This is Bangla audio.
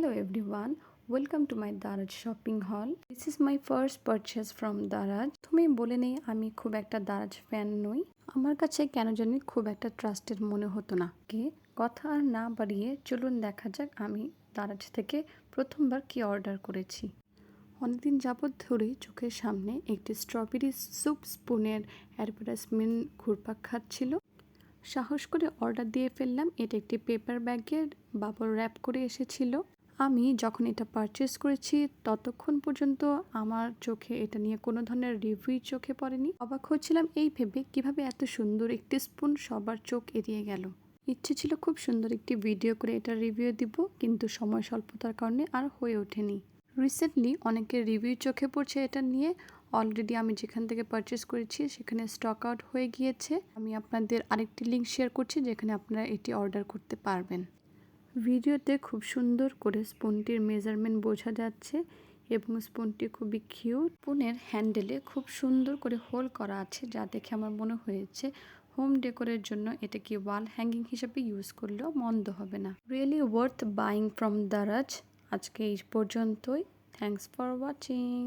Hello everyone, welcome to my Daraj shopping haul. This is my first purchase from Daraj. তুমি বলে নেই আমি খুব একটা দারাজ ফ্যান নই। আমার কাছে কেন জানি খুব একটা ট্রাস্টেড মনে হতো না। কথা আর না বাড়িয়ে চলুন দেখা যাক আমি দারাজ থেকে প্রথমবার কি অর্ডার করেছি। অনেকদিন যাবৎ ধরে চোখের সামনে একটি স্ট্রবেরি স্যুপ স্পুনের অ্যাডভার্টাইজমেন্ট ঘুরপাক খাচ্ছিল। সাহস করে অর্ডার দিয়ে ফেললাম। এটা একটি পেপার ব্যাগের বাবল র্যাপ করে এসেছিল। আমি যখন এটা পারচেস করেছি ততক্ষণ পর্যন্ত আমার চোখে এটা নিয়ে কোনো ধরনের রিভিউ চোখে পড়েনি। অবাক হচ্ছিলাম এই ভেবে কিভাবে এত সুন্দর একটি স্পুন সবার চোখ এড়িয়ে গেল। ইচ্ছে ছিল খুব সুন্দর একটি ভিডিও করে এটা রিভিউ দিব, কিন্তু সময় স্বল্পতার কারণে আর হয়ে ওঠেনি। রিসেন্টলি অনেকের রিভিউ চোখে পড়ছে এটা নিয়ে। অলরেডি আমি যেখান থেকে পারচেস করেছি সেখানে স্টক আউট হয়ে গিয়েছে। আমি আপনাদের আরেকটি লিঙ্ক শেয়ার করছি যেখানে আপনারা এটি অর্ডার করতে পারবেন। ভিডিওতে খুব সুন্দর করে স্পুনটির মেজারমেন্ট বোঝা যাচ্ছে এবং স্পুনটি খুবই কিউট। স্পুনের হ্যান্ডেলে খুব সুন্দর করে হোল করা আছে, যা দেখে আমার মনে হয়েছে হোম ডেকোরের জন্য এটাকে ওয়াল হ্যাঙ্গিং হিসেবে ইউজ করলেও মন্দ হবে না। Really worth buying from Daraz. আজকে এই পর্যন্তই। Thanks for watching.